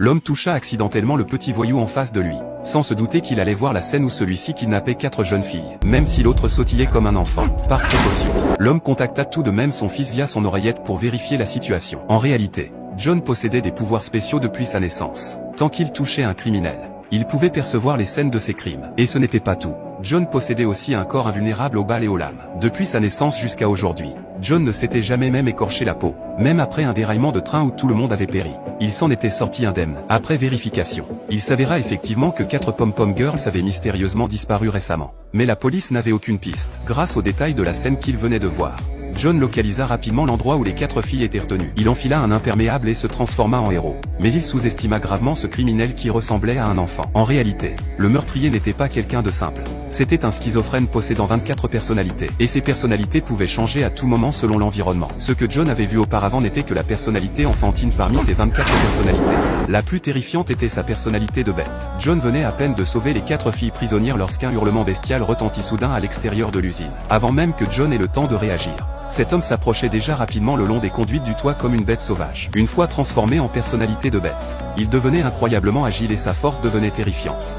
L'homme toucha accidentellement le petit voyou en face de lui, sans se douter qu'il allait voir la scène où celui-ci kidnappait 4 jeunes filles, même si l'autre sautillait comme un enfant. Par précaution, l'homme contacta tout de même son fils via son oreillette pour vérifier la situation. En réalité, John possédait des pouvoirs spéciaux depuis sa naissance. Tant qu'il touchait un criminel, il pouvait percevoir les scènes de ses crimes. Et ce n'était pas tout. John possédait aussi un corps invulnérable aux balles et aux lames. Depuis sa naissance jusqu'à aujourd'hui, John ne s'était jamais même écorché la peau, même après un déraillement de train où tout le monde avait péri. Il s'en était sorti indemne. Après vérification, il s'avéra effectivement que 4 pom-pom girls avaient mystérieusement disparu récemment. Mais la police n'avait aucune piste. Grâce aux détails de la scène qu'il venait de voir, John localisa rapidement l'endroit où les 4 filles étaient retenues. Il enfila un imperméable et se transforma en héros. Mais il sous-estima gravement ce criminel qui ressemblait à un enfant. En réalité, le meurtrier n'était pas quelqu'un de simple. C'était un schizophrène possédant 24 personnalités. Et ces personnalités pouvaient changer à tout moment selon l'environnement. Ce que John avait vu auparavant n'était que la personnalité enfantine parmi ces 24 personnalités. La plus terrifiante était sa personnalité de bête. John venait à peine de sauver les 4 filles prisonnières lorsqu'un hurlement bestial retentit soudain à l'extérieur de l'usine. Avant même que John ait le temps de réagir, cet homme s'approchait déjà rapidement le long des conduites du toit comme une bête sauvage. Une fois transformé en personnalité de bête, il devenait incroyablement agile et sa force devenait terrifiante.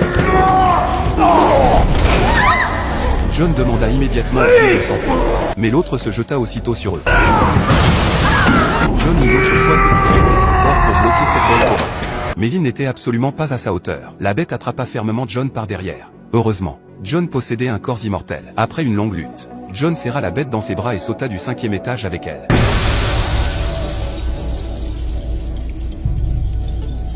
John demanda immédiatement aux filles de s'enfuir, mais l'autre se jeta aussitôt sur eux. John n'eut d'autre choix que d'utiliser son corps pour bloquer cette bête féroce. Mais il n'était absolument pas à sa hauteur. La bête attrapa fermement John par derrière. Heureusement, John possédait un corps immortel. Après une longue lutte, John serra la bête dans ses bras et sauta du 5e étage avec elle.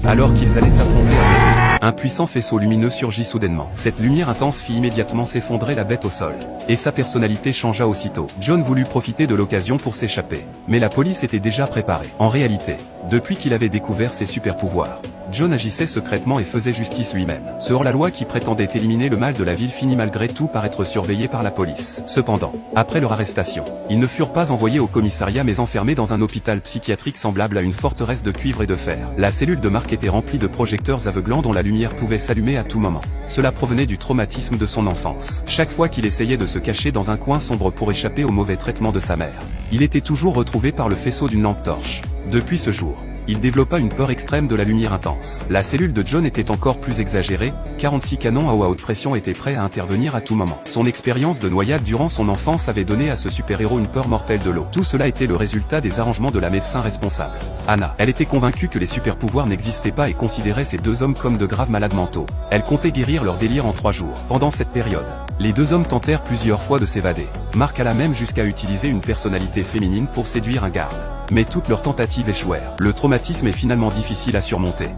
Alors qu'ils allaient s'affronter avec eux, un puissant faisceau lumineux surgit soudainement. Cette lumière intense fit immédiatement s'effondrer la bête au sol. Et sa personnalité changea aussitôt. John voulut profiter de l'occasion pour s'échapper. Mais la police était déjà préparée. En réalité, depuis qu'il avait découvert ses super pouvoirs, John agissait secrètement et faisait justice lui-même. Ce hors-la-loi qui prétendait éliminer le mal de la ville finit malgré tout par être surveillé par la police. Cependant, après leur arrestation, ils ne furent pas envoyés au commissariat mais enfermés dans un hôpital psychiatrique semblable à une forteresse de cuivre et de fer. La cellule de Mark était remplie de projecteurs aveuglants dont la lumière pouvait s'allumer à tout moment. Cela provenait du traumatisme de son enfance. Chaque fois qu'il essayait de se cacher dans un coin sombre pour échapper au mauvais traitement de sa mère, il était toujours retrouvé par le faisceau d'une lampe torche. Depuis ce jour, il développa une peur extrême de la lumière intense. La cellule de John était encore plus exagérée, 46 canons à eau à haute pression étaient prêts à intervenir à tout moment. Son expérience de noyade durant son enfance avait donné à ce super-héros une peur mortelle de l'eau. Tout cela était le résultat des arrangements de la médecin responsable, Anna. Elle était convaincue que les super-pouvoirs n'existaient pas et considérait ces 2 hommes comme de graves malades mentaux. Elle comptait guérir leur délire en 3 jours. Pendant cette période, les 2 hommes tentèrent plusieurs fois de s'évader. Mark alla même jusqu'à utiliser une personnalité féminine pour séduire un garde. Mais toutes leurs tentatives échouèrent. Le traumatisme est finalement difficile à surmonter.